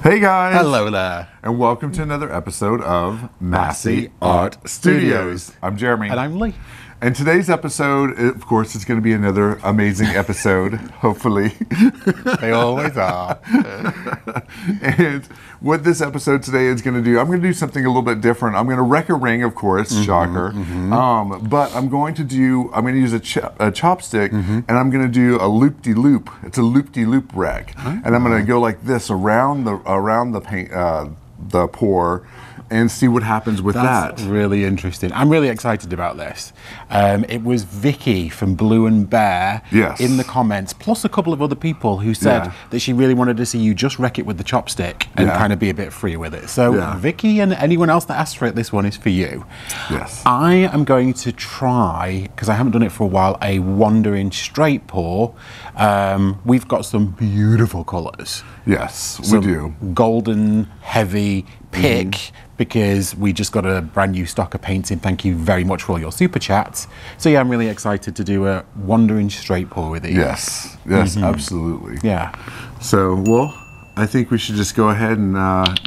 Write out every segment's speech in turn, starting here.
Hey guys! Hello there. And welcome to another episode of Masse Art Studios. I'm Jeremy. And I'm Lee. And today's episode, of course, is going to be another amazing episode, hopefully. They always are. And what this episode today is going to do, I'm going to do something a little bit different. I'm going to wreck a ring, of course, shocker. But I'm going to use a chopstick, and I'm going to do a loop-de-loop. It's a loop-de-loop wreck. And I'm going to go like this around the paint, the pour, and see what happens with that. That's really interesting. I'm really excited about this. It was Vicky from Blue and Bear in the comments, plus a couple of other people who said that she really wanted to see you just wreck it with the chopstick and kind of be a bit free with it. So Vicky and anyone else that asked for it, this one is for you. Yes. I am going to try, because I haven't done it for a while, a wandering straight pour. We've got some beautiful colours. Yes, we do. Golden, heavy pick, because we just got a brand new stock of paints in. Thank you very much for all your super chats. So yeah, I'm really excited to do a wandering straight pour with you. Yes, yes, absolutely. Yeah. So, well, I think we should just go ahead and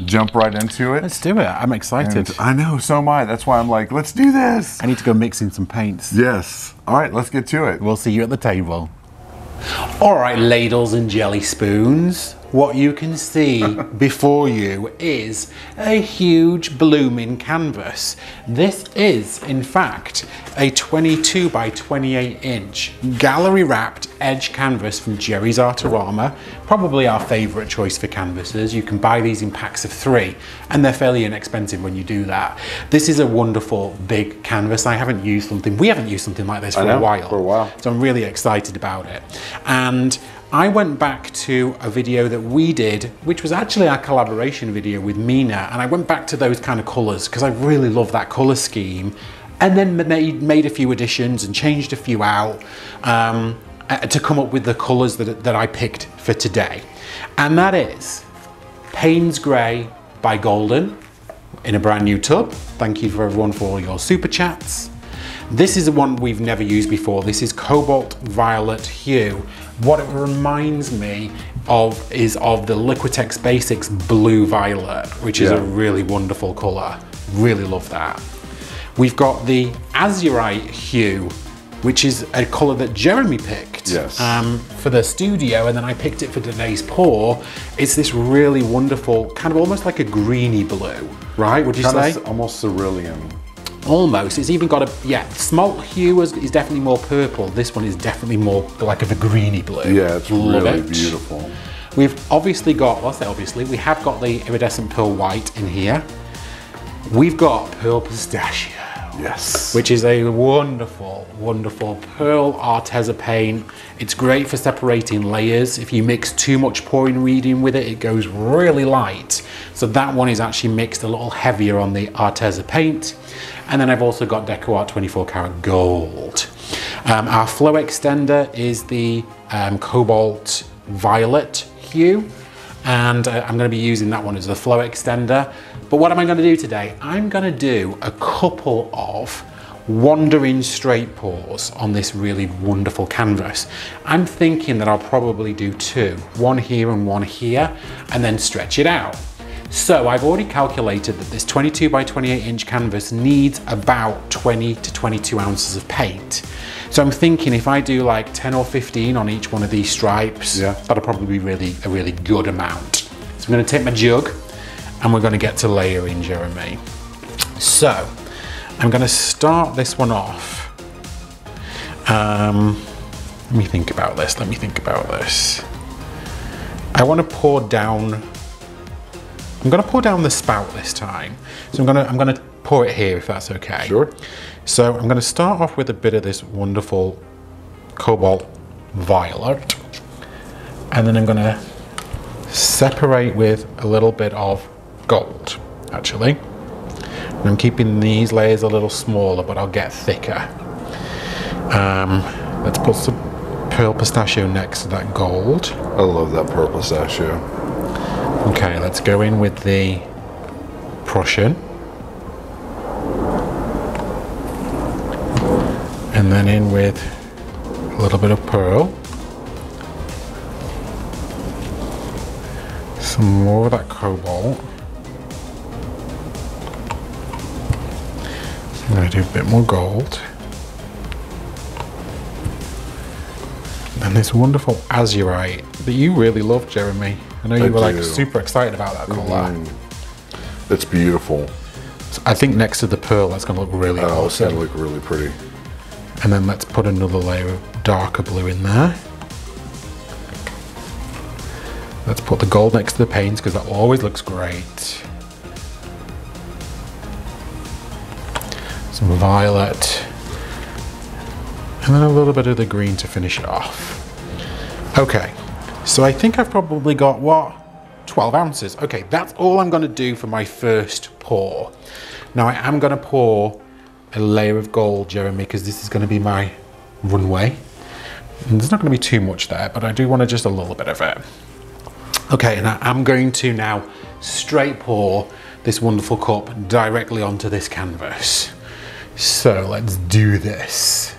jump right into it. Let's do it. I'm excited. And I know, so am I. That's why I'm like, let's do this. I need to go mix in some paints. Yes. All right, let's get to it. We'll see you at the table. All right, ladles and jelly spoons. What you can see before you is a huge blooming canvas. This is, in fact, a 22 by 28 inch gallery wrapped edge canvas from Jerry's Artorama. Probably our favorite choice for canvases. You can buy these in packs of 3 and they're fairly inexpensive when you do that. This is a wonderful big canvas. We haven't used something like this for a while. So I'm really excited about it. And I went back to a video that we did, which was actually our collaboration video with Mina, and I went back to those kind of colours because I really love that colour scheme, and then made a few additions and changed a few out to come up with the colours that I picked for today. And that is Payne's Grey by Golden in a brand new tub. Thank you for everyone for all your super chats. This is the one we've never used before. This is Cobalt Violet Hue. What it reminds me of is of the Liquitex Basics Blue Violet, which is a really wonderful colour. Really love that. We've got the Azurite Hue, which is a colour that Jeremy picked for the studio, and then I picked it for today's pour. It's this really wonderful, kind of almost like a greeny blue, right? Would you say? Almost cerulean. Almost. It's even got a, Smalt Hue is definitely more purple. This one is definitely more like of a greeny blue. Yeah, it's really beautiful. We've obviously got, we have got the iridescent pearl white in here. We've got pearl pistachio. Yes. Which is a wonderful, wonderful pearl Arteza paint. It's great for separating layers. If you mix too much pouring medium with it, it goes really light. So that one is actually mixed a little heavier on the Arteza paint. And then I've also got DecoArt 24 karat gold. Our flow extender is the Cobalt Violet Hue. And I'm going to be using that one as the flow extender. But what am I going to do today? I'm going to do a couple of wandering straight pours on this really wonderful canvas. I'm thinking that I'll probably do 2, one here and one here, and then stretch it out. So I've already calculated that this 22 by 28 inch canvas needs about 20 to 22 ounces of paint. So I'm thinking if I do like 10 or 15 on each one of these stripes, that'll probably be a really good amount. So I'm going to take my jug and we're going to get to layering, Jeremy. So I'm going to start this one off. Let me think about this. I want to pour down. I'm going to pour down the spout this time. So I'm going to pour it here if that's okay. Sure. So I'm going to start off with a bit of this wonderful Cobalt Violet, and then I'm going to separate with a little bit of gold, actually. And I'm keeping these layers a little smaller, but I'll get thicker. Let's put some pearl pistachio next to that gold. I love that pearl pistachio. Okay, let's go in with the Prussian. And then in with a little bit of pearl. Some more of that cobalt. I'm going to do a bit more gold. And this wonderful azurite that you really love, Jeremy. I know you were like super excited about that colour. It's beautiful. So I think next to the pearl, that's going to look really awesome. It's going to look really pretty. And then let's put another layer of darker blue in there. Let's put the gold next to the paints because that always looks great. Some violet. And then a little bit of the green to finish it off. Okay, so I think I've probably got, what, 12 ounces. Okay, that's all I'm going to do for my first pour. Now I am going to pour a layer of gold, Jeremy, because this is going to be my runway. And there's not going to be too much there, but I do want to just a little bit of it. Okay, and I'm going to now straight pour this wonderful cup directly onto this canvas. So let's do this.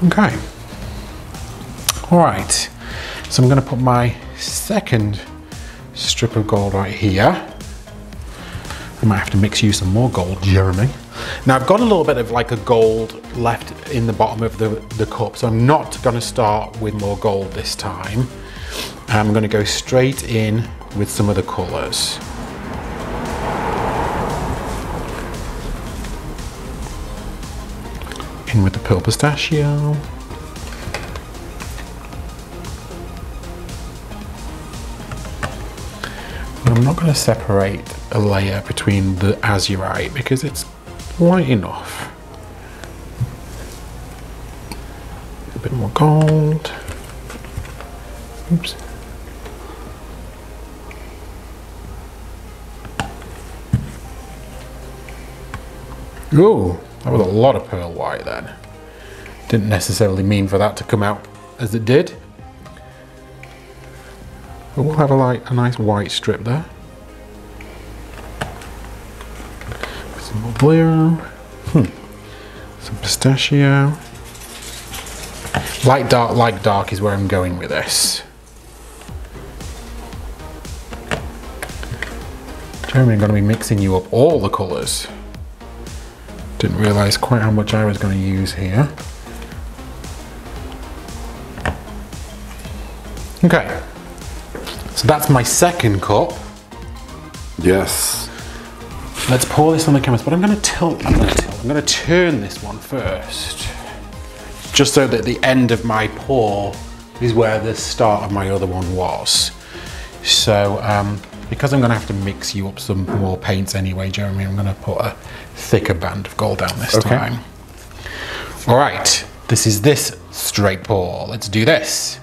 Okay, all right, so I'm going to put my second strip of gold right here. I might have to mix you some more gold, Jeremy. Now I've got a little bit of like a gold left in the bottom of the cup, so I'm not going to start with more gold this time. I'm going to go straight in with some of the colours. In with the pearl pistachio. But I'm not going to separate a layer between the azurite because it's light enough. A bit more gold. Oops. Ooh. That was a lot of pearl white then. Didn't necessarily mean for that to come out as it did. But we'll have a nice white strip there. Some more blue. Some pistachio. Light dark is where I'm going with this. Jeremy, I'm going to be mixing you up all the colours. Didn't realise quite how much I was going to use here. Okay, so that's my second cup. Yes. Let's pour this on the canvas, but I'm going to turn this one first, just so that the end of my pour is where the start of my other one was. So, because I'm going to have to mix you up some more paints anyway, Jeremy, I'm going to put a thicker band of gold down this time. All right, this is this straight pour. Let's do this.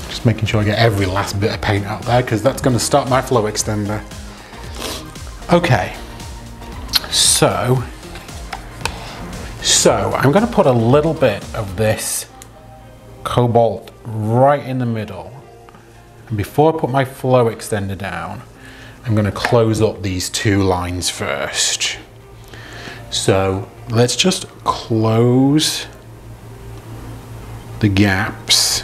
Just making sure I get every last bit of paint out there because that's going to start my flow extender. Okay, so So I'm going to put a little bit of this cobalt right in the middle. And before I put my flow extender down, I'm going to close up these two lines first. So let's just close the gaps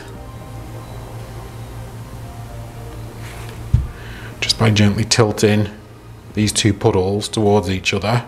just by gently tilting these two puddles towards each other.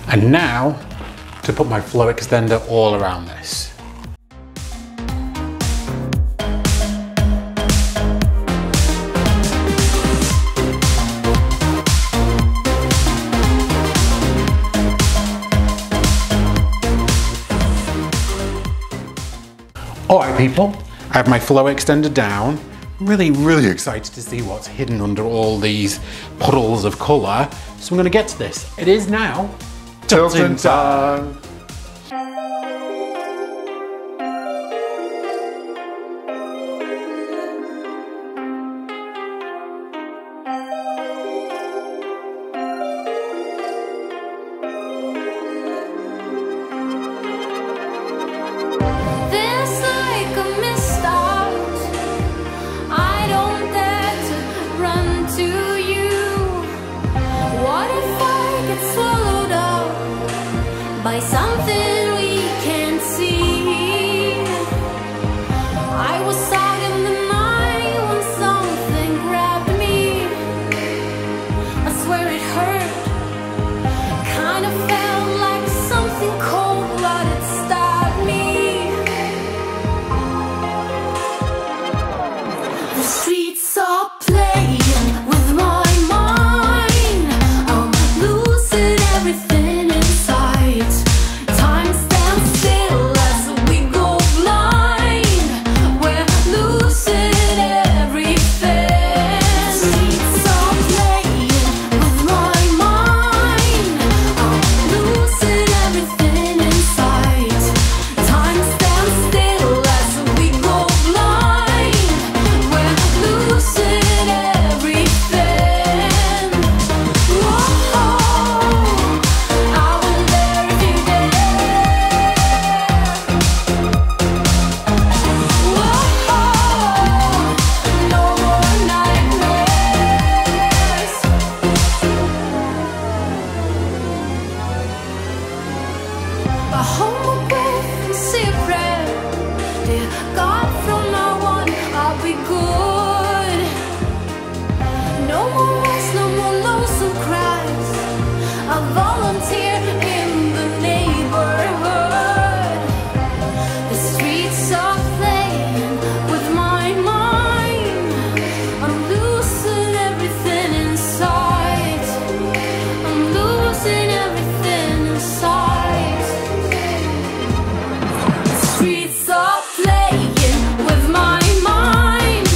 And now to put my flow extender all around this. Alright people, I have my flow extender down. Really excited to see what's hidden under all these puddles of colour. So I'm going to get to this. It is now tilting time. By something we can't see. I was out in the night when something grabbed me. I swear it hurt. Kind of felt like something cold-blooded stabbed me. The streets are playing with my mind. I'm losing everything inside. Time stands still as we go blind. We're losing everything. Streets are playing with my mind. I'm losing everything inside. Time stands still as we go blind. We're losing everything. Whoa, I wonder if you dare. Whoa, no more nightmares. I hold my breath and say a prayer. Dear God, from now on I'll be good. No more wars, no more lonesome cries. I'll volunteer in the neighborhood. The streets are playing with my mind. I'm losing everything inside. I'm losing everything inside. The streets are playing with my mind.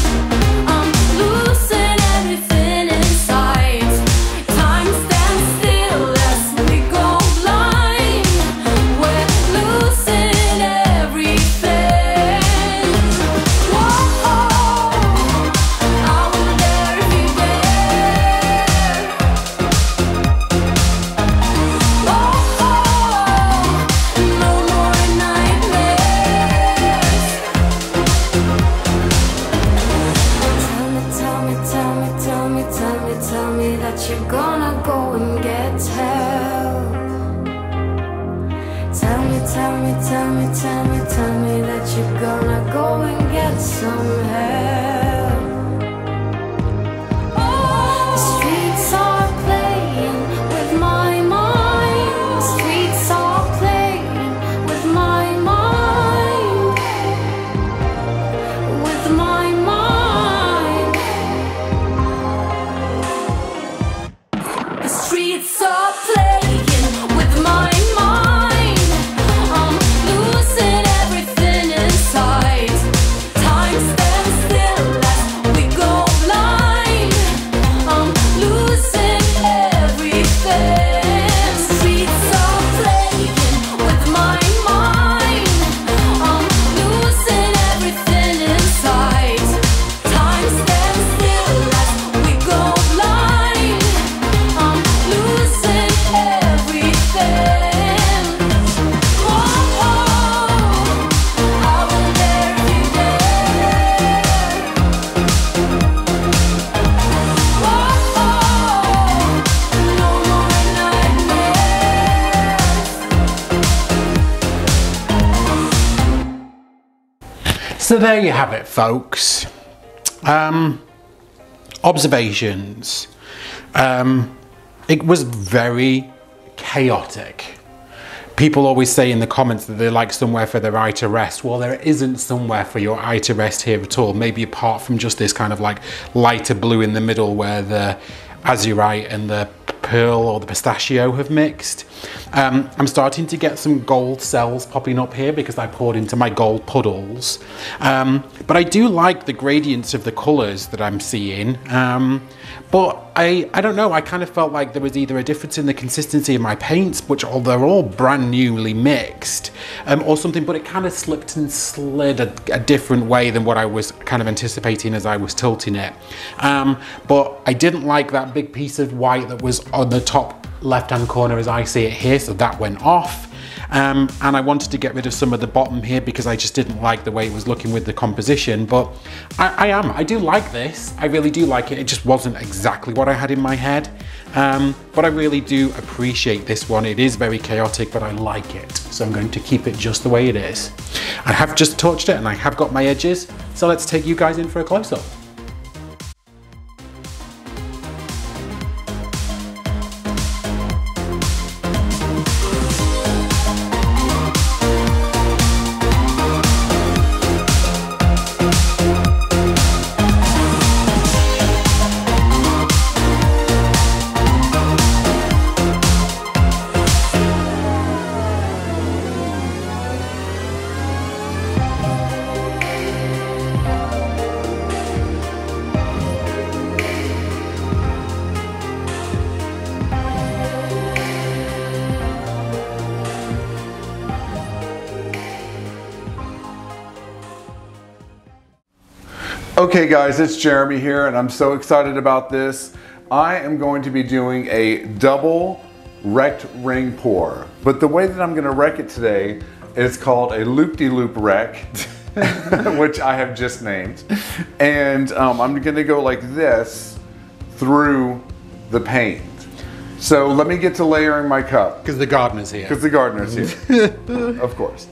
I'm losing everything inside. Time stands still as we go blind. We're losing everything. Whoa, I wonder if you dare. Whoa, no more nightmares. Tell me that you're gonna go and get help. Tell me that you're gonna go and get some help. The streets are playing with my mind. The streets are playing with my mind. With my mind. The streets are playing. So there you have it, folks. Observations. It was very chaotic. People always say in the comments that they like somewhere for their eye to rest. Well, there isn't somewhere for your eye to rest here at all, maybe apart from just this kind of like lighter blue in the middle where the azurite and the pearl or the pistachio have mixed. I'm starting to get some gold cells popping up here because I poured into my gold puddles. But I do like the gradients of the colours that I'm seeing. But I don't know, I kind of felt like there was either a difference in the consistency of my paints, which they're all brand newly mixed, or something, but it kind of slipped and slid a different way than what I was kind of anticipating as I was tilting it. But I didn't like that big piece of white that was on the top left-hand corner as I see it here, so that went off. And I wanted to get rid of some of the bottom here because I just didn't like the way it was looking with the composition, but I do like this. I really do like it. It just wasn't exactly what I had in my head. But I really do appreciate this one. It is very chaotic, but I like it. So I'm going to keep it just the way it is. I have just touched it and I have got my edges. So let's take you guys in for a close-up. Okay guys, it's Jeremy here and I'm so excited about this. I am going to be doing a double wrecked ring pour, but the way that I'm going to wreck it today is called a loop-de-loop wreck, which I have just named. And I'm going to go like this through the paint. So let me get to layering my cup. Because the gardener's here. Because the gardener's here, of course.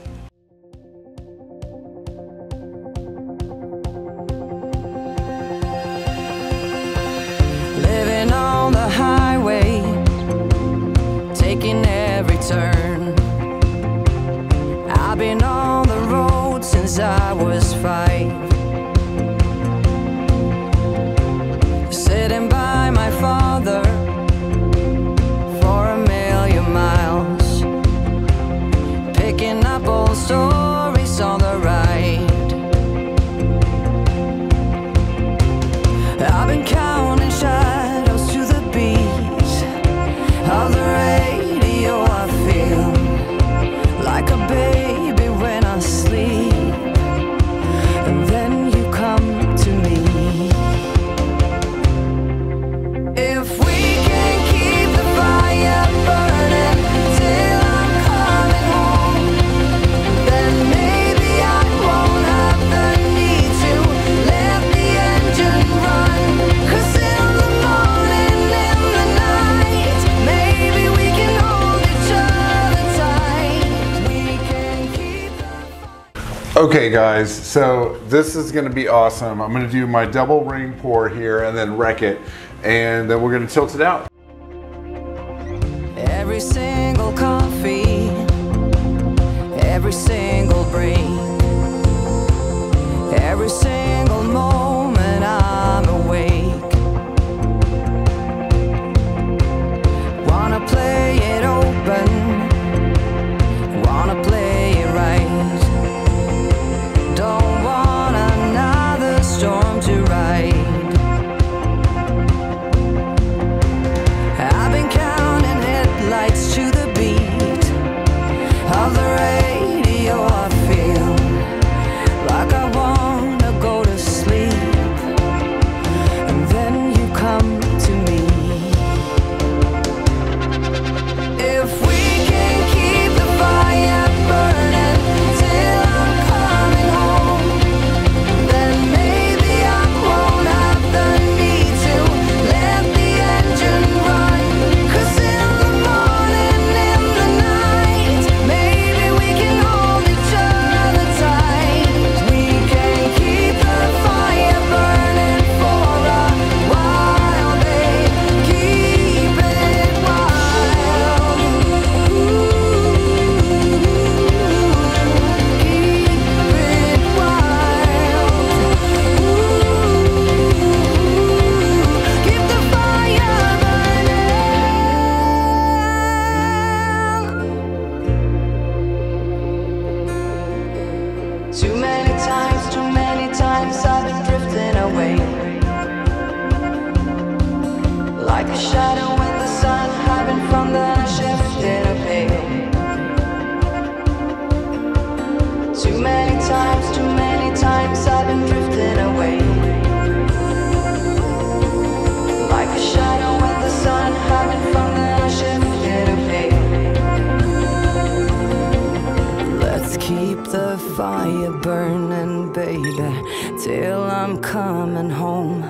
Living on the highway, taking every turn. I've been on the road since I was 5. Sitting by my father for 1,000,000 miles, picking up old stories on the ride. I've been counting shadows to the beat of the radio. I feel like a baby when I sleep, and then you come to me. If we can keep the fire burning till I'm coming home, then maybe I won't have the need to let the engine run. 'Cause in the morning, in the night, maybe we can hold each other tight. We can keep the Okay guys, so this is going to be awesome. I'm going to do my double ring pour here and then wreck it, and then we're going to tilt it out. every single coffee, every single break, every single moment I'm awake. Wanna play it open, wanna play it right. Don't want another storm to ride. I've been counting headlights to the beat of the radio. I feel like I wanna go like a shadow in the sun, hiding from the shift in a pale. Too many times I've been drifting away. Like a shadow in the sun, hiding from the shift in a pale. Let's keep the fire burning, baby, till I'm coming home.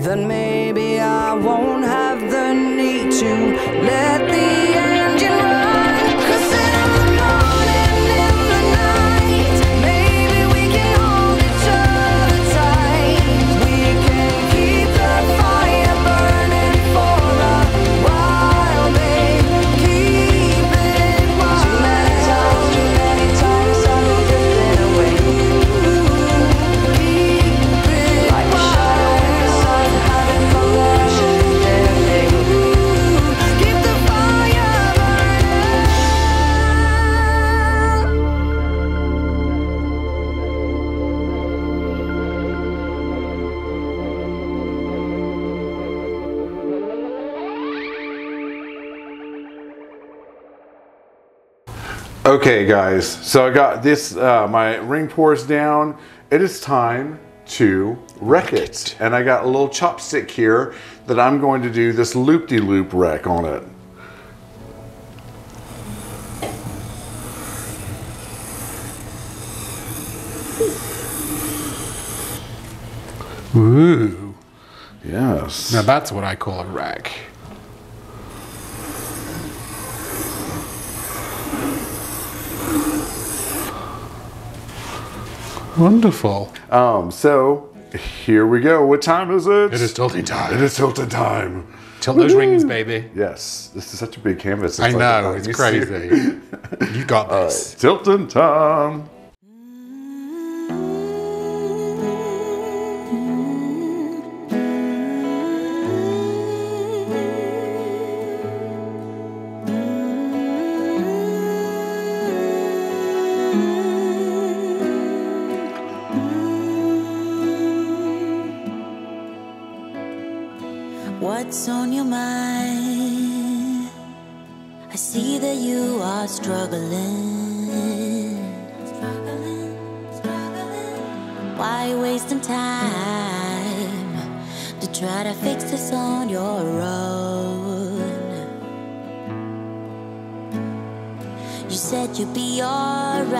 Then maybe I won't have the need to let the engine run. 'Cause in the morning, in the night, maybe we can hold each other tight. We can keep the fire burning for a while, babe. Keep it wild. Too many times I've been drifting away. Keep it like a shadow in the sun, hiding from the shift in a pale. Keep the fire burning. Okay, guys, so I got this, my ring pours down. It is time to wreck it. And I got a little chopstick here that I'm going to do this loop-de-loop wreck on it. Ooh. Yes. Now that's what I call a wreck. Wonderful. So here we go. What time is it? It is tilting time. It is tilting time. Tilt those rings, baby. Yes, this is such a big canvas. I It's like know, a it's tiny crazy. series. You got this. Tilting time. What's on your mind? I see that you are struggling. Why wasting time to try to fix this on your own? You said you'd be alright,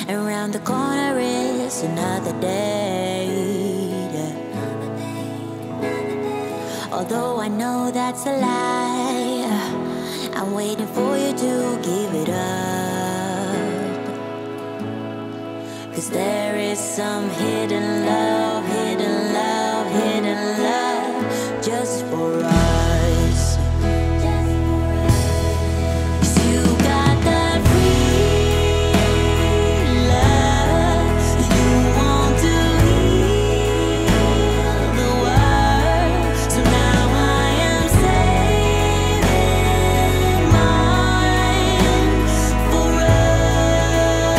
and round the corner is another day. Although I know that's a lie, I'm waiting for you to give it up. 'Cause there is some hidden love, hidden love, hidden love just for us. 'Cause you got that free love. You want to heal the world. So now I am saving mine for us.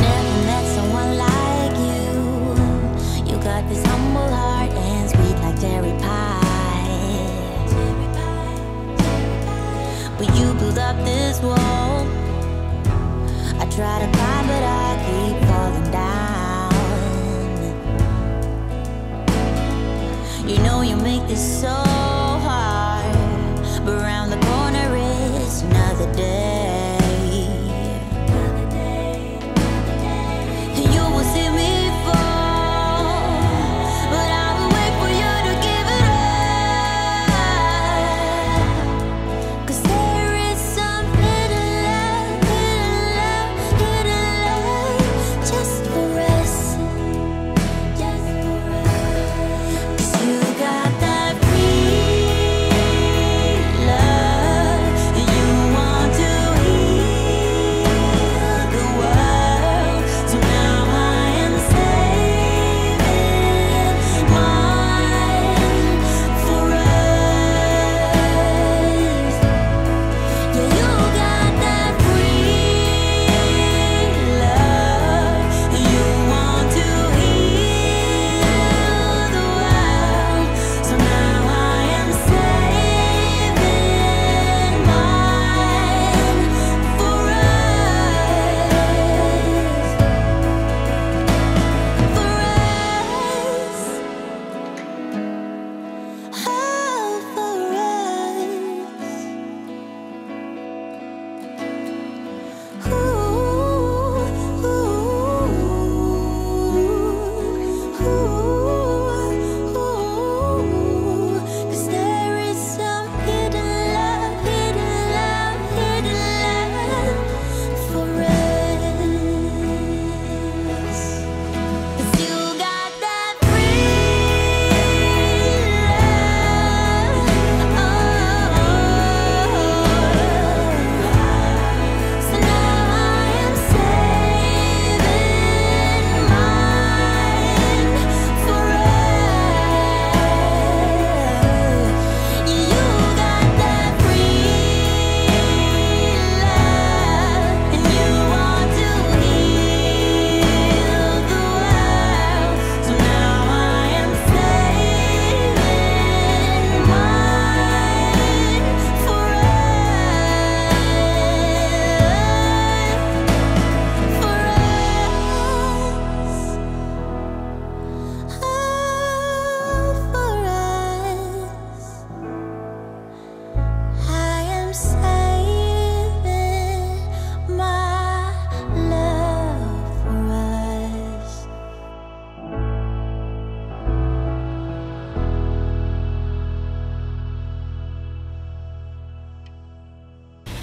Never met someone like you. You got this humble heart and sweet like cherry pie. But you build up this wall. I try to climb, but I keep falling down. You know you make this so hard, but round the corner is another day. And you will see me fall, but I will wait for you to give it up. 'Cause there is some hidden love, hidden love, hidden love just for us. Just for us. 'Cause you got that free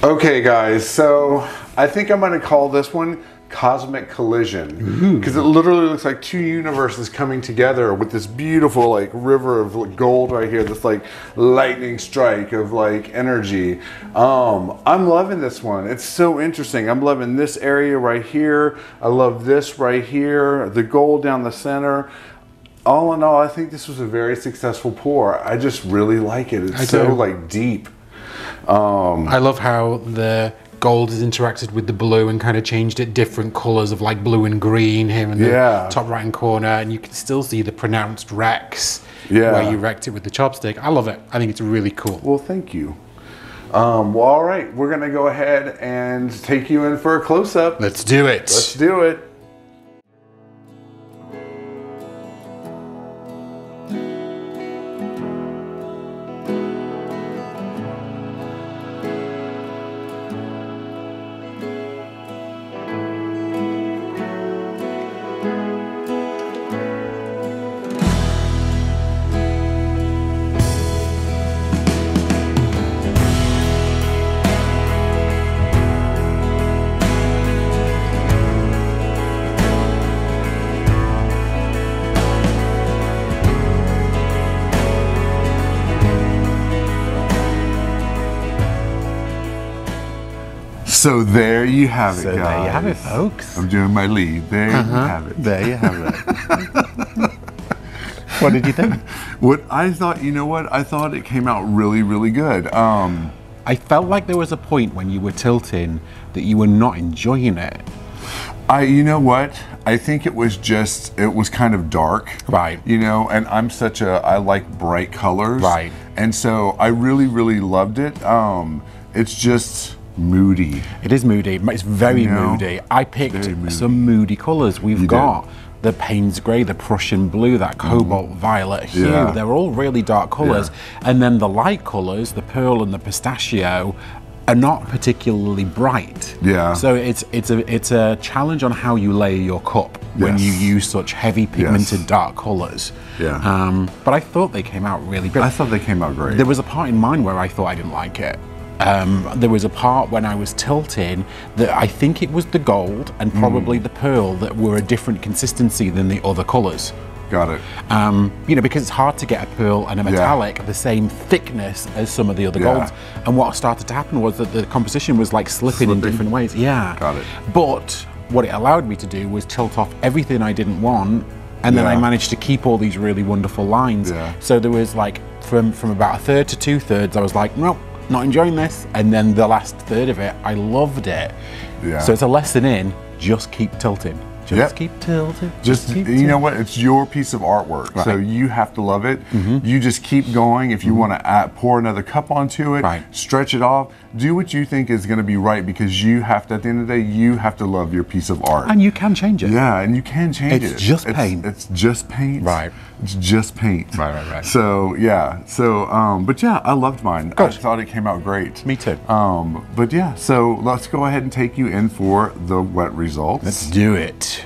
Okay, guys, so I think I'm going to call this one Cosmic Collision, because it literally looks like two universes coming together with this beautiful like river of like, gold right here, this like lightning strike of like energy. I'm loving this one. It's so interesting. I'm loving this area right here. I love this right here, the gold down the center. All in all, I think this was a very successful pour. I just really like it. It's so like deep. I love how the gold has interacted with the blue and kind of changed it different colors of like blue and green here in the top right hand corner, and you can still see the pronounced wrecks where you wrecked it with the chopstick. I love it. I think it's really cool. Well, thank you. Well, all right, we're gonna go ahead and take you in for a close-up. Let's do it. Let's do it. So there you have it, guys. There you have it, folks. I'm doing my lead. There you have it. There you have it. What did you think? What I thought, you know what? I thought it came out really, really good. I felt like there was a point when you were tilting that you were not enjoying it. You know what? I think it was kind of dark. Right. You know, and I like bright colors. Right. And so I really, really loved it. It's just moody. It is moody. It's very moody. I picked some moody colours. We've got the Payne's Grey, the Prussian Blue, that cobalt violet hue. Yeah. They're all really dark colours. And then the light colours, the pearl and the pistachio, are not particularly bright. Yeah. So it's a challenge on how you layer your cup when you use such heavy pigmented dark colours. Yeah. But I thought they came out really good. I thought they came out great. There was a part in mine where I thought I didn't like it. There was a part when I was tilting that I think it was the gold and probably the pearl that were a different consistency than the other colours. Got it. You know, because it's hard to get a pearl and a metallic the same thickness as some of the other golds. And what started to happen was that the composition was like slipping in different ways. Yeah. Got it. But what it allowed me to do was tilt off everything I didn't want, and then I managed to keep all these really wonderful lines. Yeah. So there was like from about a third to 2/3, I was like, nope, not enjoying this. And then the last third of it, I loved it. Yeah. So it's a lesson in just keep tilting. Just keep tilting. Just keep you tilting. know what? It's your piece of artwork, so you have to love it. You just keep going. If you want to pour another cup onto it, stretch it off, do what you think is going to be right, because you have to. At the end of the day, you have to love your piece of art. And you can change it. Yeah, and you can change it. It's just paint. It's just paint. Right. It's just paint. Right. So yeah. So but yeah, I loved mine. Good. I thought it came out great. Me too. But yeah, so let's go ahead and take you in for the wet results. Let's do it.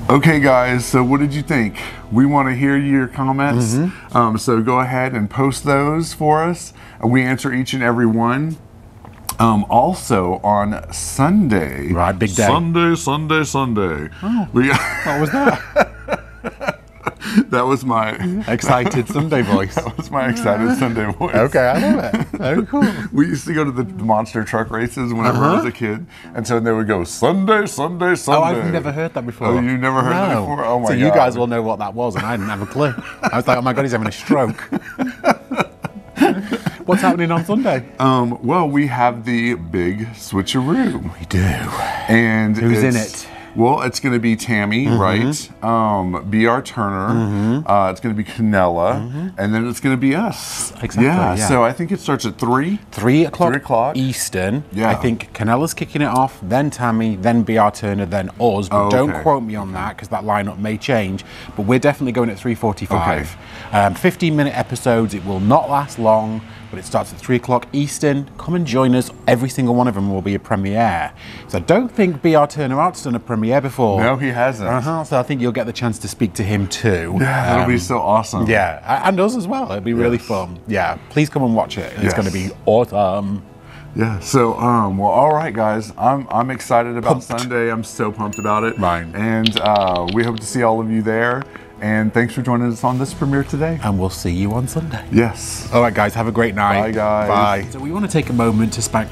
Okay guys, so what did you think? We want to hear your comments. So go ahead and post those for us. We answer each and every one. Also on Sunday. Right, big day. Sunday. Oh, We, what was that? that was my Excited Sunday voice. That was my excited Sunday voice. Okay, I love it. Very cool. We used to go to the monster truck races whenever I was a kid, and so they would go Sunday. Oh, I've never heard that before. Oh, you never heard that before? Oh my so god! you guys will know what that was, and I didn't have a clue. I was like, oh my god, he's having a stroke. What's happening on Sunday? Well, we have the big switcheroo. We do. And Who's in it's- it? Well, it's going to be Tammy, right? B.R. Turner. It's going to be Canella, and then it's going to be us. Exactly, yeah. So I think it starts at 3. 3 o'clock, 3 o'clock. Eastern. Yeah. I think Canella's kicking it off, then Tammy, then B.R. Turner, then us. But don't okay. quote me on that because that lineup may change. But we're definitely going at 3:45. 15-minute episodes. It will not last long, but it starts at 3 o'clock Eastern. Come and join us. Every single one of them will be a premiere. So I don't think B.R. Turner Art's done a premiere before. No, he hasn't. So I think you'll get the chance to speak to him too. Yeah, that'll be so awesome. Yeah, and us as well. It'll be really fun. Yeah, please come and watch it. It's Yes. going to be awesome. Yeah. So, well, all right, guys. I'm excited about Pumped. Sunday. I'm so pumped about it. Right. And we hope to see all of you there. And thanks for joining us on this premiere today. And we'll see you on Sunday. Yes. All right, guys, have a great night. Bye, guys. Bye. So we want to take a moment to spank.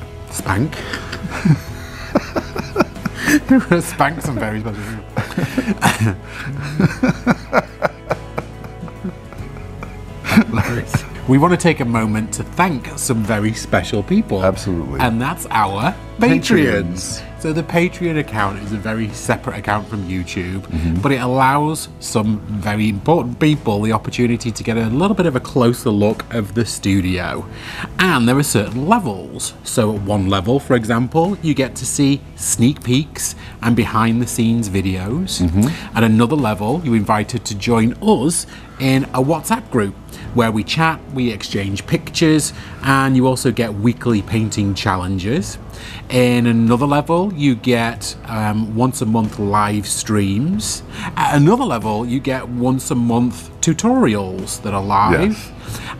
We're going to spank some very special people. We want to take a moment to thank some very special people. Absolutely. And that's our Patreons. So the Patreon account is a very separate account from YouTube, but it allows some very important people the opportunity to get a little bit of a closer look of the studio. And there are certain levels. So at one level, for example, you get to see sneak peeks and behind the scenes videos. At another level, you're invited to join us in a WhatsApp group where we chat, we exchange pictures, and you also get weekly painting challenges. In another level, you get once a month live streams. At another level, you get once a month tutorials that are live. Yes.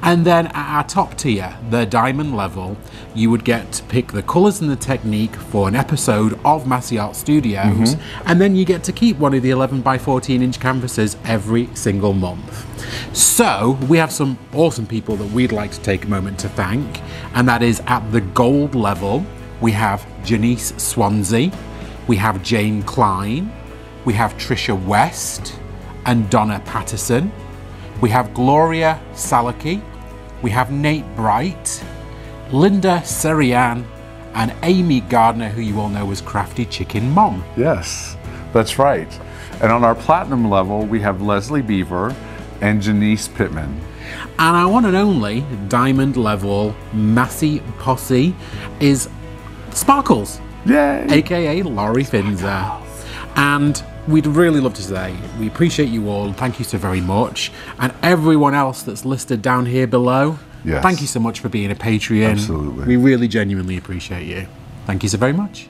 And then at our top tier, the diamond level, you would get to pick the colours and the technique for an episode of Masse Art Studios, and then you get to keep one of the 11 by 14 inch canvases every single month. So we have some awesome people that we'd like to take a moment to thank, and that is at the gold level, we have Janice Swansea, we have Jane Klein, we have Trisha West and Donna Patterson, we have Gloria Salaki, we have Nate Bright, Linda Serian, and Amy Gardner, who you all know as Crafty Chicken Mom. Yes, that's right. And on our platinum level, we have Leslie Beaver and Janice Pittman. And our one and only diamond level Massey Posse is Sparkles, Yay! aka Laurie Finzer. And we'd really love to say we appreciate you all. Thank you so very much. And everyone else that's listed down here below, Yes. thank you so much for being a Patreon. Absolutely. We really genuinely appreciate you. Thank you so very much.